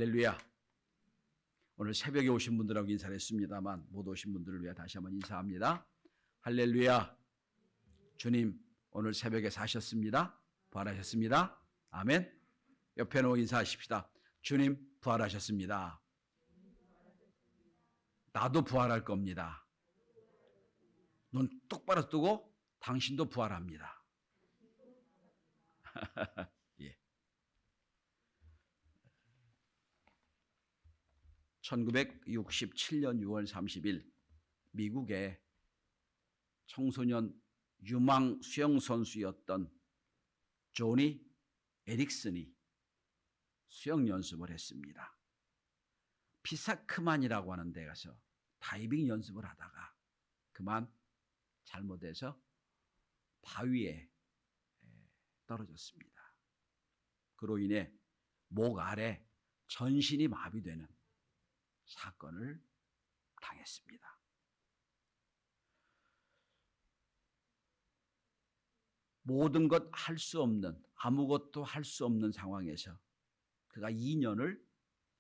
할렐루야. 오늘 새벽에 오신 분들하고 인사를 했습니다만 못 오신 분들을 위해 다시 한번 인사합니다. 할렐루야. 주님 오늘 새벽에 사셨습니다. 부활하셨습니다. 아멘. 옆에 놓고 인사하십시다. 주님 부활하셨습니다. 나도 부활할 겁니다. 눈 똑바로 뜨고 당신도 부활합니다. 예. 1967년 6월 30일 미국의 청소년 유망 수영선수였던 조니 에릭슨이 수영 연습을 했습니다. 피사크만이라고 하는 데 가서 다이빙 연습을 하다가 그만 잘못해서 바위에 떨어졌습니다. 그로 인해 목 아래 전신이 마비되는 사건을 당했습니다. 모든 것 할 수 없는, 아무것도 할 수 없는 상황에서 그가 2년을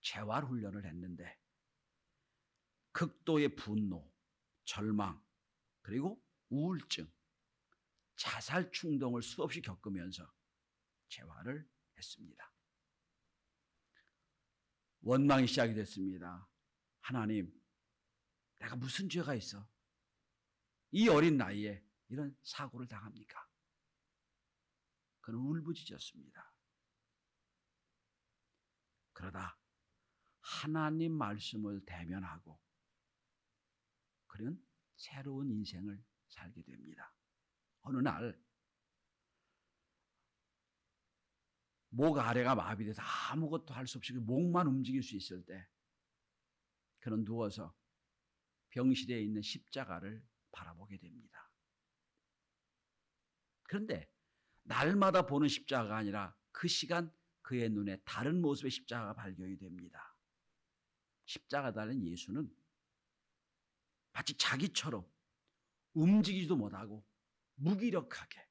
재활훈련을 했는데 극도의 분노, 절망, 그리고 우울증, 자살 충동을 수없이 겪으면서 재활을 했습니다. 원망이 시작이 됐습니다. 하나님, 내가 무슨 죄가 있어? 이 어린 나이에 이런 사고를 당합니까? 그는 울부짖었습니다. 그러다 하나님 말씀을 대면하고 그는 새로운 인생을 살게 됩니다. 어느 날 목 아래가 마비돼서 아무것도 할 수 없이 목만 움직일 수 있을 때 그는 누워서 병실에 있는 십자가를 바라보게 됩니다. 그런데 날마다 보는 십자가가 아니라 그 시간 그의 눈에 다른 모습의 십자가가 발견이 됩니다. 십자가 달린 예수는 마치 자기처럼 움직이지도 못하고 무기력하게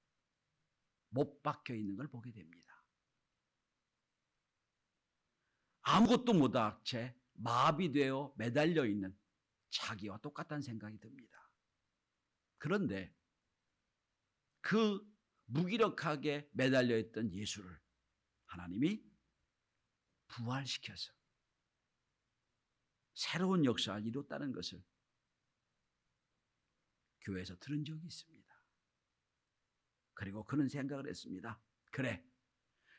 못 박혀 있는 걸 보게 됩니다. 아무것도 못한 채 마비되어 매달려 있는 자기와 똑같다는 생각이 듭니다. 그런데 그 무기력하게 매달려 있던 예수를 하나님이 부활시켜서 새로운 역사를 이뤘다는 것을 교회에서 들은 적이 있습니다. 그리고 그는 생각을 했습니다. 그래,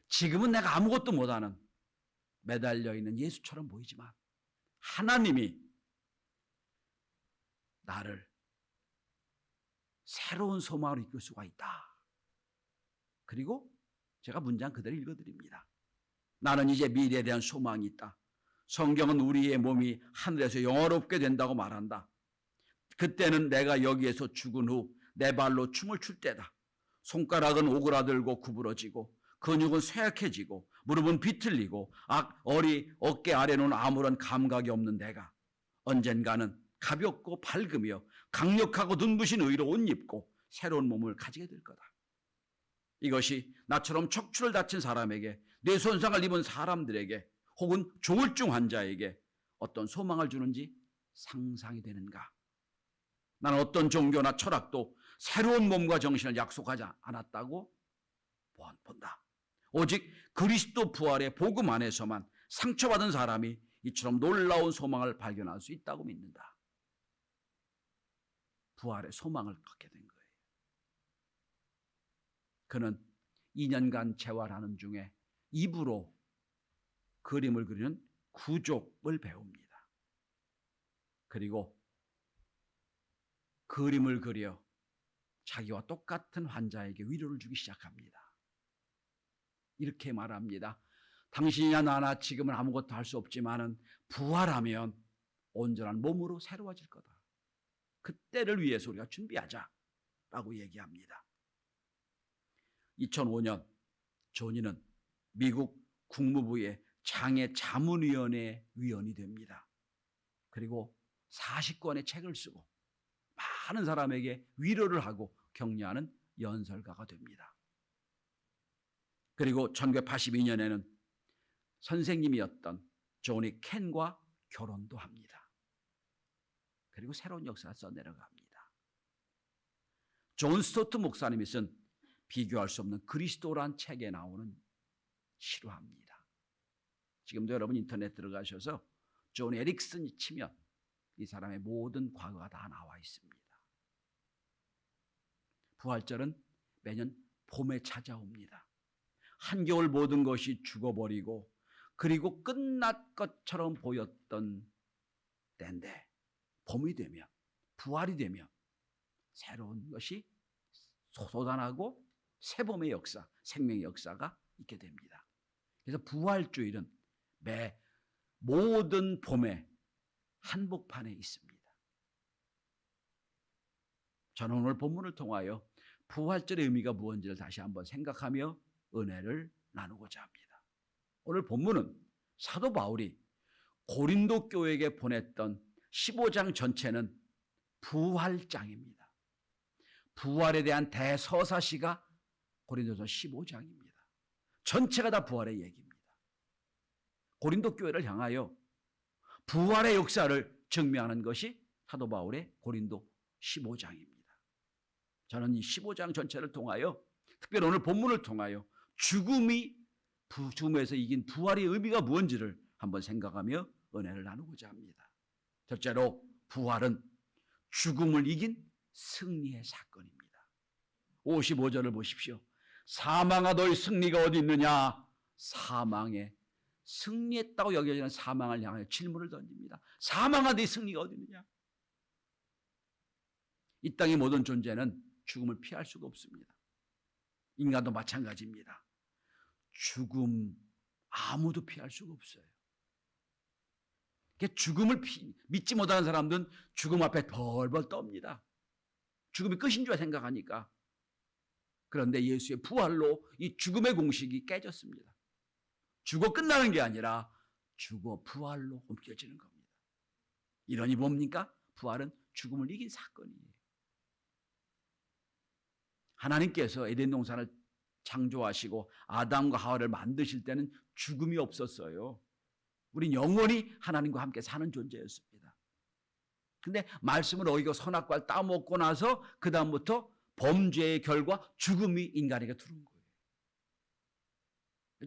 지금은 내가 아무것도 못하는 매달려 있는 예수처럼 보이지만 하나님이 나를 새로운 소망으로 이끌 수가 있다. 그리고 제가 문장 그대로 읽어드립니다. 나는 이제 미래에 대한 소망이 있다. 성경은 우리의 몸이 하늘에서 영화롭게 된다고 말한다. 그때는 내가 여기에서 죽은 후 내 발로 춤을 출 때다. 손가락은 오그라들고 구부러지고 근육은 쇠약해지고 무릎은 비틀리고 어깨 아래는 아무런 감각이 없는 내가 언젠가는 가볍고 밝으며 강력하고 눈부신 의로 옷 입고 새로운 몸을 가지게 될 거다. 이것이 나처럼 척추를 다친 사람에게, 뇌 손상을 입은 사람들에게 혹은 조울증 환자에게 어떤 소망을 주는지 상상이 되는가? 나는 어떤 종교나 철학도 새로운 몸과 정신을 약속하지 않았다고 본다. 오직 그리스도 부활의 복음 안에서만 상처받은 사람이 이처럼 놀라운 소망을 발견할 수 있다고 믿는다. 부활의 소망을 갖게 된 거예요. 그는 2년간 재활하는 중에 입으로 그림을 그리는 구족을 배웁니다. 그리고 그림을 그려 자기와 똑같은 환자에게 위로를 주기 시작합니다. 이렇게 말합니다. 당신이나 나나 지금은 아무것도 할 수 없지만은 부활하면 온전한 몸으로 새로워질 거다. 그때를 위해서 우리가 준비하자라고 얘기합니다. 2005년 조니는 미국 국무부의 장애 자문위원회 위원이 됩니다. 그리고 40권의 책을 쓰고 많은 사람에게 위로를 하고 격려하는 연설가가 됩니다. 그리고 1982년에는 선생님이었던 존이 켄과 결혼도 합니다. 그리고 새로운 역사가 써내려갑니다. 존 스토트 목사님이 쓴 비교할 수 없는 그리스도란 책에 나오는 실화입니다. 지금도 여러분 인터넷 들어가셔서 존 에릭슨이 치면 이 사람의 모든 과거가 다 나와 있습니다. 부활절은 매년 봄에 찾아옵니다. 한겨울 모든 것이 죽어버리고 그리고 끝날 것처럼 보였던 때인데 봄이 되면, 부활이 되면 새로운 것이 솟아나고 새봄의 역사, 생명의 역사가 있게 됩니다. 그래서 부활주일은 매 모든 봄에 한복판에 있습니다. 저는 오늘 본문을 통하여 부활절의 의미가 무엇인지를 다시 한번 생각하며 은혜를 나누고자 합니다. 오늘 본문은 사도 바울이 고린도 교회에게 보냈던 15장 전체는 부활장입니다. 부활에 대한 대서사시가 고린도서 15장입니다. 전체가 다 부활의 얘기입니다. 고린도 교회를 향하여 부활의 역사를 증명하는 것이 사도 바울의 고린도 15장입니다. 저는 이 15장 전체를 통하여, 특별히 오늘 본문을 통하여 죽음에서 이긴 부활의 의미가 무엇인지를 한번 생각하며 은혜를 나누고자 합니다. 첫째로 부활은 죽음을 이긴 승리의 사건입니다. 55절을 보십시오. 사망아 너희 승리가 어디 있느냐? 사망에 승리했다고 여겨지는 사망을 향하여 질문을 던집니다. 사망아 네 승리가 어디 있느냐? 이 땅의 모든 존재는 죽음을 피할 수가 없습니다. 인간도 마찬가지입니다. 죽음 아무도 피할 수가 없어요. 죽음을 믿지 못하는 사람들은 죽음 앞에 벌벌 떱니다. 죽음이 끝인 줄 생각하니까. 그런데 예수의 부활로 이 죽음의 공식이 깨졌습니다. 죽어 끝나는 게 아니라 죽어 부활로 옮겨지는 겁니다. 이러니 뭡니까? 부활은 죽음을 이긴 사건이에요. 하나님께서 에덴 동산을 창조하시고 아담과 하와를 만드실 때는 죽음이 없었어요. 우린 영원히 하나님과 함께 사는 존재였습니다. 근데 말씀을 어기고 선악과를 따먹고 나서 그 다음부터 범죄의 결과 죽음이 인간에게 들어온 거예요.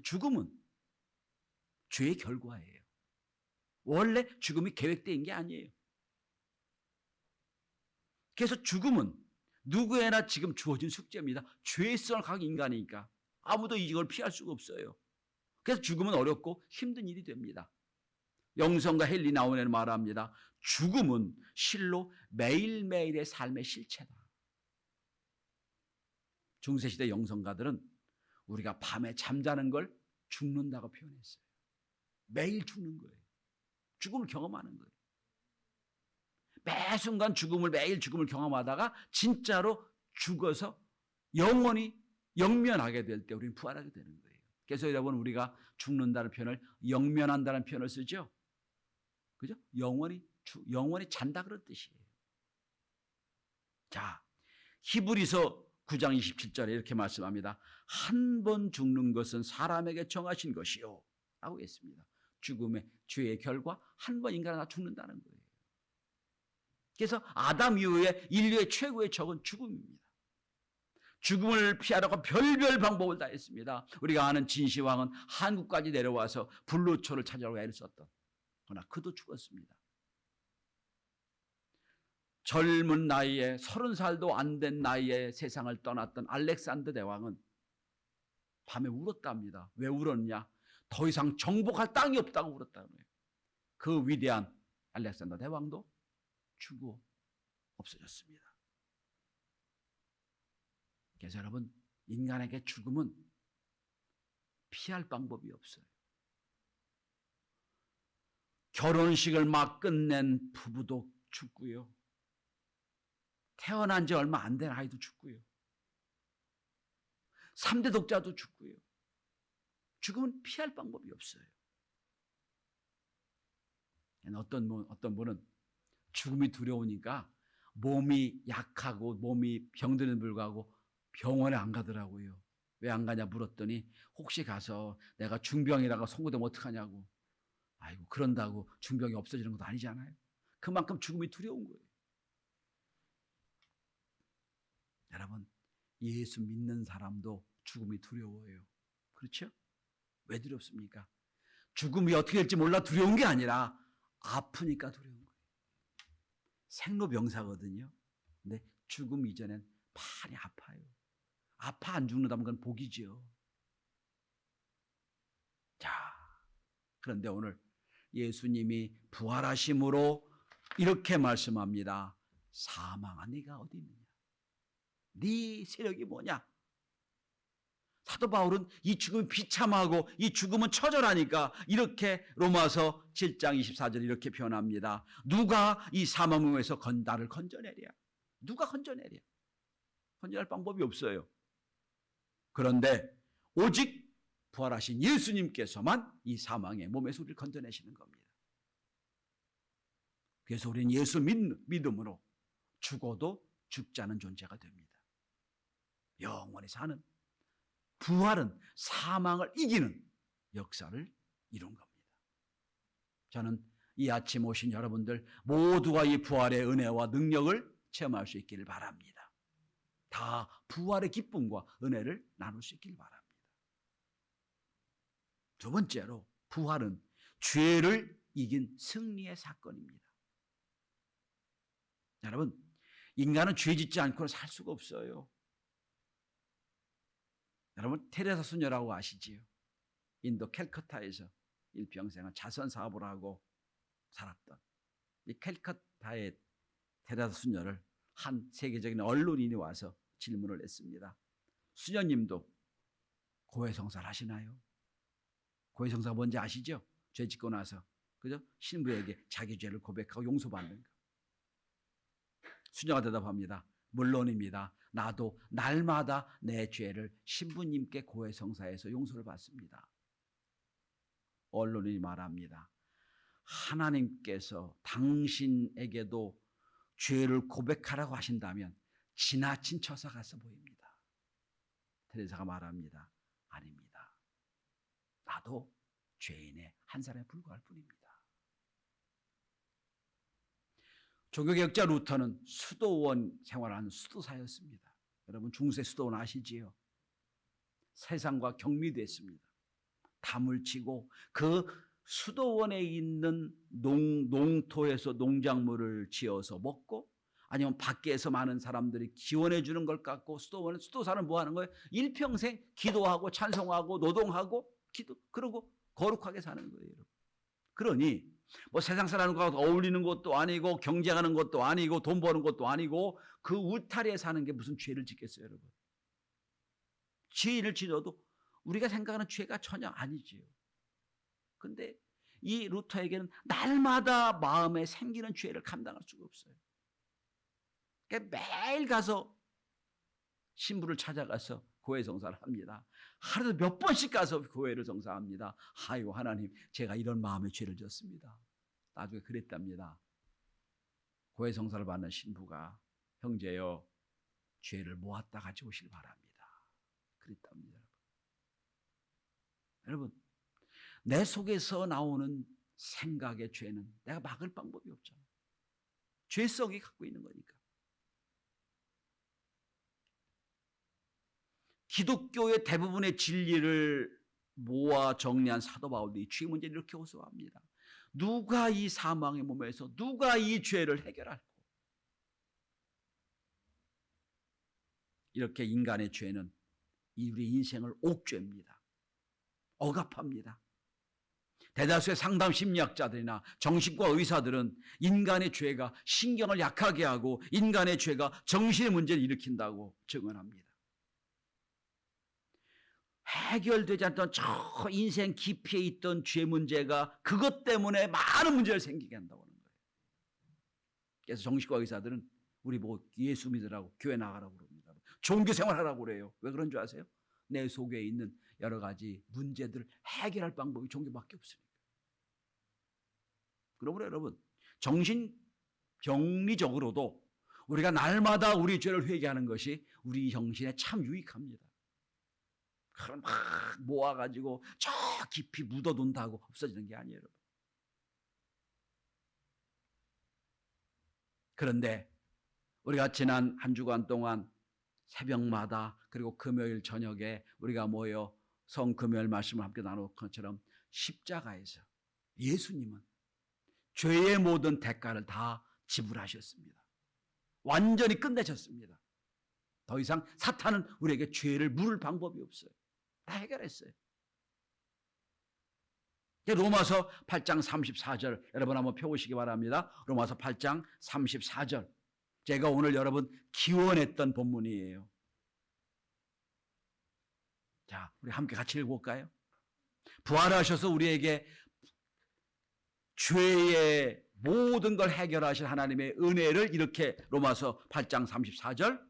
죽음은 죄의 결과예요. 원래 죽음이 계획된 게 아니에요. 그래서 죽음은 누구에나 지금 주어진 숙제입니다. 죄성을 가진 인간이니까 아무도 이걸 피할 수가 없어요. 그래서 죽음은 어렵고 힘든 일이 됩니다. 영성과 헨리 나운에는 말합니다. 죽음은 실로 매일매일의 삶의 실체다. 중세시대 영성가들은 우리가 밤에 잠자는 걸 죽는다고 표현했어요. 매일 죽는 거예요. 죽음을 경험하는 거예요. 매 순간 매일 죽음을 경험하다가 진짜로 죽어서 영원히 영면하게 될 때 우리는 부활하게 되는 거예요. 그래서 여러분 우리가 죽는다는 표현을 영면한다는 표현을 쓰죠. 그죠? 영원히 잔다 그런 뜻이에요. 자, 히브리서 9장 27절에 이렇게 말씀합니다. 한 번 죽는 것은 사람에게 정하신 것이요 라고 했습니다. 죽음의 죄의 결과 한 번 인간은 다 죽는다는 거예요. 그래서 아담 이후에 인류의 최고의 적은 죽음입니다. 죽음을 피하려고 별별 방법을 다 했습니다. 우리가 아는 진시황은 한국까지 내려와서 불로초를 찾으려고 애를 썼던, 그러나 그도 죽었습니다. 젊은 나이에 30살도 안 된 나이에 세상을 떠났던 알렉산더 대왕은 밤에 울었답니다. 왜 울었냐? 더 이상 정복할 땅이 없다고 울었다는 거예요. 그 위대한 알렉산더 대왕도 죽어 없어졌습니다. 그래서 여러분, 인간에게 죽음은 피할 방법이 없어요. 결혼식을 막 끝낸 부부도 죽고요. 태어난 지 얼마 안 된 아이도 죽고요. 3대 독자도 죽고요. 죽음은 피할 방법이 없어요. 어떤 분은 죽음이 두려우니까 몸이 약하고 몸이 병드는 불구하고 병원에 안 가더라고요. 왜 안 가냐 물었더니 혹시 가서 내가 중병이라고 선고되면 어떡하냐고. 아이고 그런다고 중병이 없어지는 것도 아니잖아요. 그만큼 죽음이 두려운 거예요. 여러분, 예수 믿는 사람도 죽음이 두려워요. 그렇죠? 왜 두렵습니까? 죽음이 어떻게 될지 몰라 두려운 게 아니라 아프니까 두려운 거예요. 생로병사거든요. 근데 죽음 이전엔 많이 아파요. 아파 안 죽는다면 그건 복이죠. 자, 그런데 오늘 예수님이 부활하심으로 이렇게 말씀합니다. 사망아 네가 어디 있느냐? 네 세력이 뭐냐? 사도 바울은 이 죽음이 비참하고 이 죽음은 처절하니까 이렇게 로마서 7장 24절 이렇게 표현합니다. 누가 이 사망에서 나를 건져내랴? 누가 건져내랴? 건져낼 방법이 없어요. 그런데 오직 부활하신 예수님께서만 이 사망의 몸에서 우리를 건져내시는 겁니다. 그래서 우리는 예수 믿음으로 죽어도 죽지 않은 존재가 됩니다. 영원히 사는, 부활은 사망을 이기는 역사를 이룬 겁니다. 저는 이 아침 오신 여러분들 모두가 이 부활의 은혜와 능력을 체험할 수 있기를 바랍니다. 다 부활의 기쁨과 은혜를 나눌 수 있기를 바랍니다. 두 번째로 부활은 죄를 이긴 승리의 사건입니다. 여러분, 인간은 죄 짓지 않고는 살 수가 없어요. 여러분, 테레사 수녀라고 아시지요? 인도 캘커타에서 일평생을 자선 사업을 하고 살았던 이 캘커타의 테레사 수녀를 한 세계적인 언론인이 와서 질문을 했습니다. 수녀님도 고해성사를 하시나요? 고해성사가 뭔지 아시죠? 죄 짓고 나서 그죠? 신부에게 자기 죄를 고백하고 용서받는 거. 수녀가 대답합니다. 물론입니다. 나도 날마다 내 죄를 신부님께 고해성사해서 용서를 받습니다. 언론인이 말합니다. 하나님께서 당신에게도 죄를 고백하라고 하신다면 지나친 처사 같아 보입니다. 테레사가 말합니다. 아닙니다. 나도 죄인의 한 사람에 불과할 뿐입니다. 종교개혁자 루터는 수도원 생활하는 수도사였습니다. 여러분 중세 수도원 아시지요? 세상과 격리됐습니다. 담을 치고 그 수도원에 있는 농토에서 농작물을 지어서 먹고 아니면 밖에서 많은 사람들이 지원해 주는 걸 갖고 수도사는 뭐 하는 거예요? 일평생 기도하고 찬송하고 노동하고 그러고 거룩하게 사는 거예요. 여러분. 그러니 뭐 세상 사람과 어울리는 것도 아니고 경쟁하는 것도 아니고 돈 버는 것도 아니고 그 울타리에 사는 게 무슨 죄를 짓겠어요, 여러분? 죄를 지어도 우리가 생각하는 죄가 전혀 아니지요. 근데 이 루터에게는 날마다 마음에 생기는 죄를 감당할 수가 없어요. 그러니까 매일 가서 신부를 찾아가서 고해성사를 합니다. 하루도 몇 번씩 가서 고해를 성사합니다. 아이고 하나님, 제가 이런 마음의 죄를 졌습니다. 나중에 그랬답니다. 고해성사를 받는 신부가 형제여 죄를 모았다 가져오시길 바랍니다. 그랬답니다. 여러분, 내 속에서 나오는 생각의 죄는 내가 막을 방법이 없잖아요. 죄성이 갖고 있는 거니까. 기독교의 대부분의 진리를 모아 정리한 사도 바울도 이 죄 문제를 이렇게 호소합니다. 누가 이 사망의 몸에서 누가 이 죄를 해결할꼬? 이렇게 인간의 죄는 우리 인생을 옥죄입니다. 억압합니다. 대다수의 상담 심리학자들이나 정신과 의사들은 인간의 죄가 신경을 약하게 하고 인간의 죄가 정신의 문제를 일으킨다고 증언합니다. 해결되지 않던 저 인생 깊이에 있던 죄 문제가 그것 때문에 많은 문제를 생기게 한다고 하는 거예요. 그래서 정신과 의사들은 우리 보고 예수 믿으라고 교회 나가라고 그럽니다. 종교 생활하라고 그래요. 왜 그런 줄 아세요? 내 속에 있는 여러 가지 문제들을 해결할 방법이 종교밖에 없으니까. 그러므로 여러분, 정신병리적으로도 우리가 날마다 우리 죄를 회개하는 것이 우리 정신에 참 유익합니다. 그럼 막 모아가지고 저 깊이 묻어둔다고 없어지는 게 아니에요, 여러분. 그런데 우리가 지난 한 주간 동안 새벽마다 그리고 금요일 저녁에 우리가 모여 성금요일 말씀을 함께 나눈 것처럼 십자가에서 예수님은 죄의 모든 대가를 다 지불하셨습니다. 완전히 끝내셨습니다. 더 이상 사탄은 우리에게 죄를 물을 방법이 없어요. 다 해결했어요. 로마서 8장 34절 여러분 한번 펴보시기 바랍니다. 로마서 8장 34절. 제가 오늘 여러분 기원했던 본문이에요. 자, 우리 함께 같이 읽어볼까요? 부활하셔서 우리에게 죄의 모든 걸 해결하실 하나님의 은혜를 이렇게 로마서 8장 34절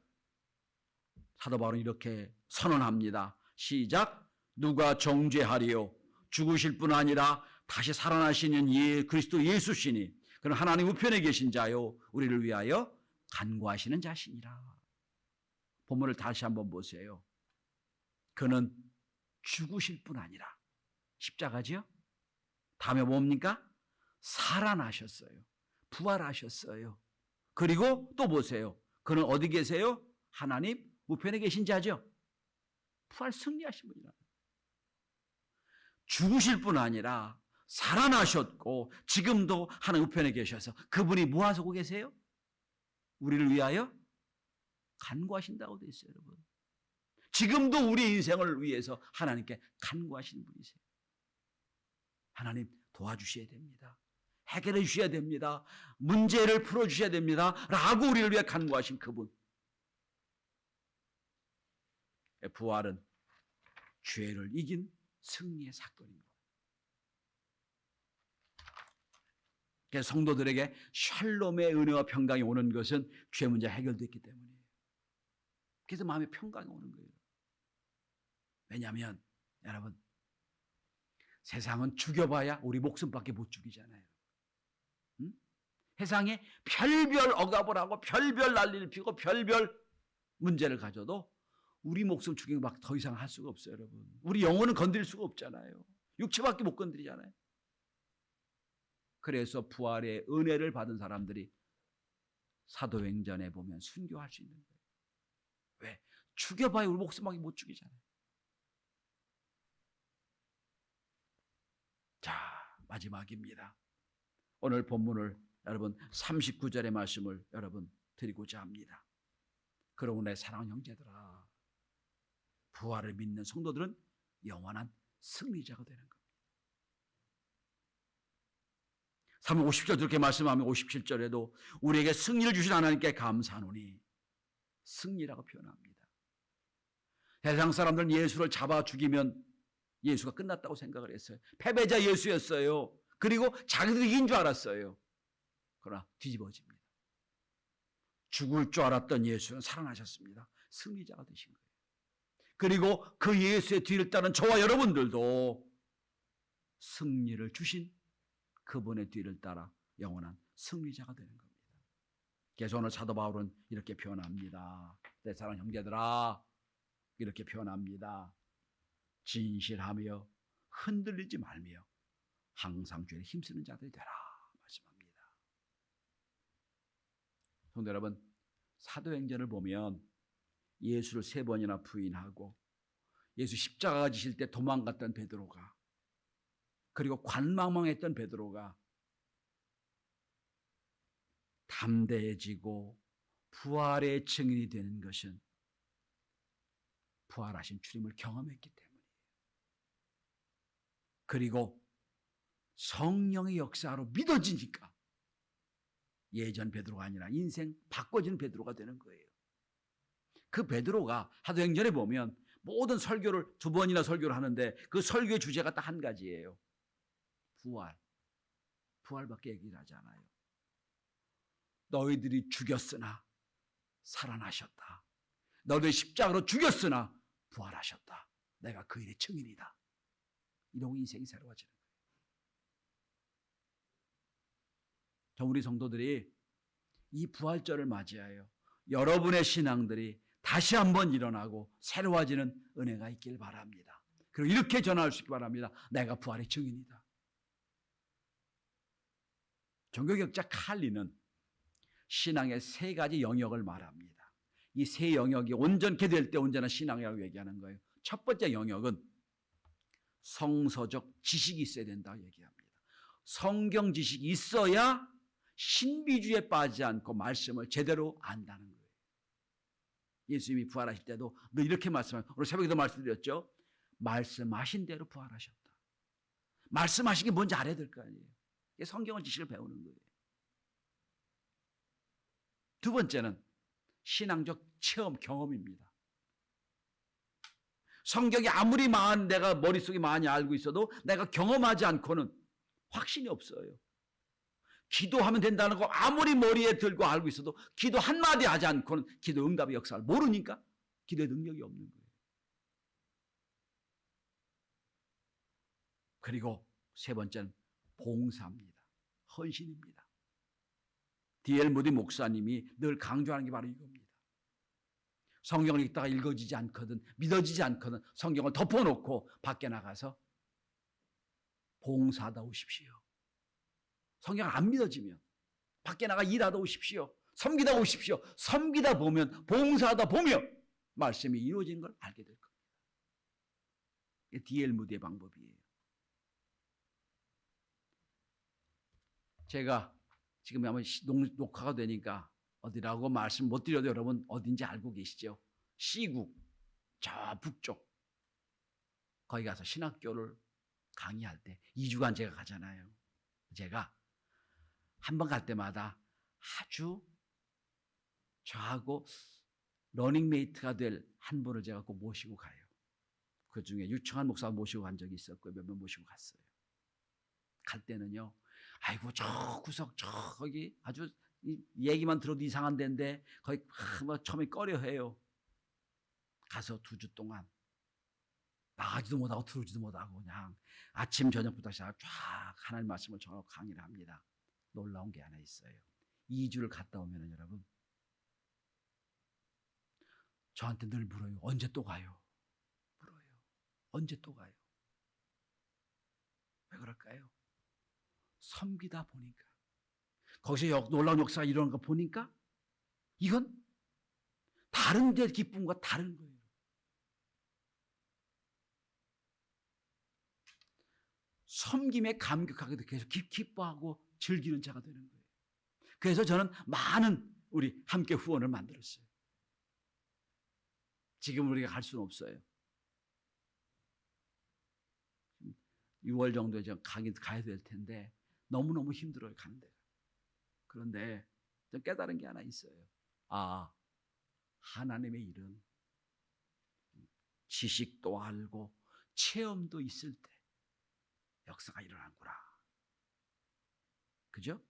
사도 바울은 이렇게 선언합니다. 시작. 누가 정죄하리요? 죽으실 뿐 아니라 다시 살아나시는 그리스도 예수시니 그는 하나님 우편에 계신 자요 우리를 위하여 간구하시는 자시니라. 본문을 다시 한번 보세요. 그는 죽으실 뿐 아니라 십자가지요? 다음에 뭡니까? 살아나셨어요. 부활하셨어요. 그리고 또 보세요. 그는 어디 계세요? 하나님 우편에 계신 자죠. 부활 승리하신 분이라. 죽으실 뿐 아니라 살아나셨고 지금도 하나님 우편에 계셔서 그분이 뭐 하시고 계세요? 우리를 위하여 간구하신다고 되어 있어요, 여러분. 지금도 우리 인생을 위해서 하나님께 간구하시는 분이세요. 하나님 도와주셔야 됩니다. 해결해 주셔야 됩니다. 문제를 풀어주셔야 됩니다. 라고 우리를 위해 간구하신 그분. 부활은 죄를 이긴 승리의 사건입니다. 그래서 성도들에게 샬롬의 은혜와 평강이 오는 것은 죄 문제 해결됐기 때문이에요. 그래서 마음에 평강이 오는 거예요. 왜냐하면 여러분 세상은 죽여봐야 우리 목숨밖에 못 죽이잖아요. 응? 세상에 별별 억압을 하고 별별 난리를 피우고 별별 문제를 가져도 우리 목숨 죽이는 거 더 이상 할 수가 없어요, 여러분. 우리 영혼은 건드릴 수가 없잖아요. 육체밖에 못 건드리잖아요. 그래서 부활의 은혜를 받은 사람들이 사도행전에 보면 순교할 수 있는 거예요. 왜? 죽여봐야 우리 목숨밖에 못 죽이잖아요. 자, 마지막입니다. 오늘 본문을 여러분 39절의 말씀을 여러분 드리고자 합니다. 그러므로 내 사랑하는 형제들아, 부활을 믿는 성도들은 영원한 승리자가 되는 겁니다. 50절 그렇게 말씀하면 57절에도 우리에게 승리를 주신 하나님께 감사하노니 승리라고 표현합니다. 세상 사람들은 예수를 잡아 죽이면 예수가 끝났다고 생각을 했어요. 패배자 예수였어요. 그리고 자기들이 이긴 줄 알았어요. 그러나 뒤집어집니다. 죽을 줄 알았던 예수는 살아나셨습니다. 승리자가 되신 거예요. 그리고 그 예수의 뒤를 따른 저와 여러분들도 승리를 주신 그분의 뒤를 따라 영원한 승리자가 되는 겁니다. 그래서 오늘 사도 바울은 이렇게 표현합니다. 내 사랑하는 형제들아, 이렇게 표현합니다. 진실하며 흔들리지 말며 항상 죄에 힘쓰는 자들이 되라 말씀합니다. 성도 여러분, 사도행전을 보면 예수를 3번이나 부인하고 예수 십자가 지실 때 도망갔던 베드로가, 그리고 관망망했던 베드로가 담대해지고 부활의 증인이 되는 것은 부활하신 주님을 경험했기 때문이에요. 그리고 성령의 역사로 믿어지니까 예전 베드로가 아니라 인생 바꿔지는 베드로가 되는 거예요. 그 베드로가 사도행전에 보면 모든 설교를 2번이나 설교를 하는데 그 설교의 주제가 딱 한 가지예요. 부활. 부활밖에 얘기를 하지 않아요. 너희들이 죽였으나 살아나셨다. 너희들이 십자가로 죽였으나 부활하셨다. 내가 그 일의 증인이다. 이러고 인생이 새로워지는 거예요. 저 우리 성도들이 이 부활절을 맞이하여 여러분의 신앙들이 다시 한번 일어나고 새로워지는 은혜가 있길 바랍니다. 그리고 이렇게 전할 수 있기 바랍니다. 내가 부활의 증인이다. 종교개혁자 칼리는 신앙의 세 가지 영역을 말합니다. 이 세 영역이 온전케 될 때 온전한 신앙이라고 얘기하는 거예요. 첫 번째 영역은 성서적 지식이 있어야 된다고 얘기합니다. 성경 지식이 있어야 신비주의에 빠지지 않고 말씀을 제대로 안다는 거예요. 예수님이 부활하실 때도 늘 이렇게 말씀하셨어요. 오늘 새벽에도 말씀드렸죠. 말씀하신 대로 부활하셨다. 말씀하신 게 뭔지 알아야 될 거 아니에요. 이게 성경의 지식을 배우는 거예요. 두 번째는 신앙적 체험, 경험입니다. 성경이 아무리 내가 머릿속에 많이 알고 있어도 내가 경험하지 않고는 확신이 없어요. 기도하면 된다는 거 아무리 머리에 들고 알고 있어도 기도 한마디 하지 않고는 기도 응답의 역사를 모르니까 기도의 능력이 없는 거예요. 그리고 세 번째는 봉사입니다. 헌신입니다. D.L. 무디 목사님이 늘 강조하는 게 바로 이겁니다. 성경을 읽다가 읽어지지 않거든, 믿어지지 않거든 성경을 덮어놓고 밖에 나가서 봉사하다 오십시오. 성경 안 믿어지면 밖에 나가 일하다 오십시오. 섬기다 오십시오. 섬기다 보면, 봉사하다 보면 말씀이 이루어지는 걸 알게 될 겁니다. 이게 D.L. 무디의 방법이에요. 제가 지금 아마 녹화가 되니까 어디라고 말씀 못 드려도 여러분 어딘지 알고 계시죠? C국, 저 북쪽. 거기 가서 신학교를 강의할 때 2주간 제가 가잖아요. 제가 한 번 갈 때마다 아주 저하고 러닝메이트가 될 한 분을 제가 꼭 모시고 가요. 그 중에 유청한 목사 모시고 간 적이 있었고요. 몇 명 모시고 갔어요. 갈 때는요. 아이고 저 구석 저기 아주 얘기만 들어도 이상한 데인데 거기 뭐 처음에 꺼려해요. 가서 2주 동안 나가지도 못하고 들어오지도 못하고 그냥 아침 저녁부터 시작 쫙 하나님 말씀을 전하고 강의를 합니다. 놀라운 게 하나 있어요. 2주를 갔다 오면은 여러분 저한테 늘 물어요. 언제 또 가요? 물어요. 언제 또 가요? 왜 그럴까요? 섬기다 보니까 거기서 놀라운 역사가 일어나는 거 보니까 이건 다른 데 기쁨과 다른 거예요. 섬김에 감격하게도 계속 기뻐하고 즐기는 자가 되는 거예요. 그래서 저는 많은 우리 함께 후원을 만들었어요. 지금 우리가 갈 수는 없어요. 6월 정도에 저 강의 가야 될 텐데 너무너무 힘들어요, 가는 데가. 그런데 좀 깨달은 게 하나 있어요. 아, 하나님의 일은 지식도 알고 체험도 있을 때 역사가 일어나는구나. 그죠?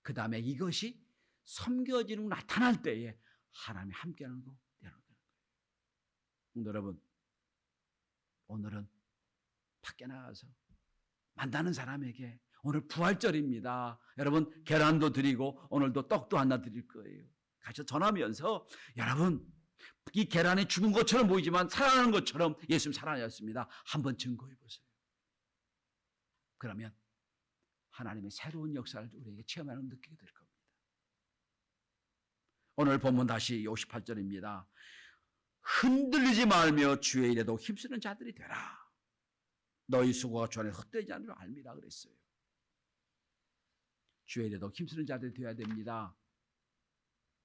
그 다음에 이것이 섬겨지는 나타날 때에 하나님이 함께하는 거 내려오는 거예요. 여러분, 오늘은 밖에 나가서 만나는 사람에게 오늘 부활절입니다. 여러분 계란도 드리고 오늘도 떡도 하나 드릴 거예요. 가서 전하면서 여러분 이 계란이 죽은 것처럼 보이지만 살아나는 것처럼 예수님 살아나셨습니다. 한번 증거해 보세요. 그러면 하나님의 새로운 역사를 우리에게 체험하는 느끼게 될 겁니다. 오늘 본문 다시 58절입니다. 흔들리지 말며 주의 일에도 힘쓰는 자들이 되라. 너희 수고가 주 안에 헛되지 않으려 알미라 그랬어요. 주의 일에도 힘쓰는 자들이 되어야 됩니다.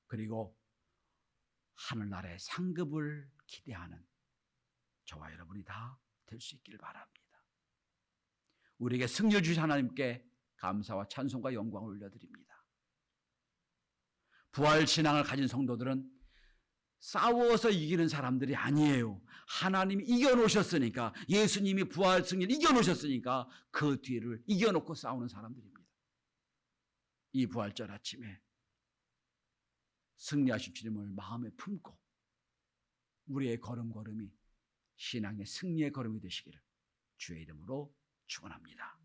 그리고 하늘나라의 상급을 기대하는 저와 여러분이 다 될 수 있기를 바랍니다. 우리에게 승리를 주신 하나님께 감사와 찬송과 영광을 올려드립니다. 부활 신앙을 가진 성도들은 싸워서 이기는 사람들이 아니에요. 하나님이 이겨놓으셨으니까, 예수님이 부활 승리를 이겨놓으셨으니까 그 뒤를 이겨놓고 싸우는 사람들입니다. 이 부활절 아침에 승리하신 주님을 마음에 품고 우리의 걸음걸음이 신앙의 승리의 걸음이 되시기를 주의 이름으로 축원합니다.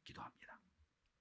기도합니다.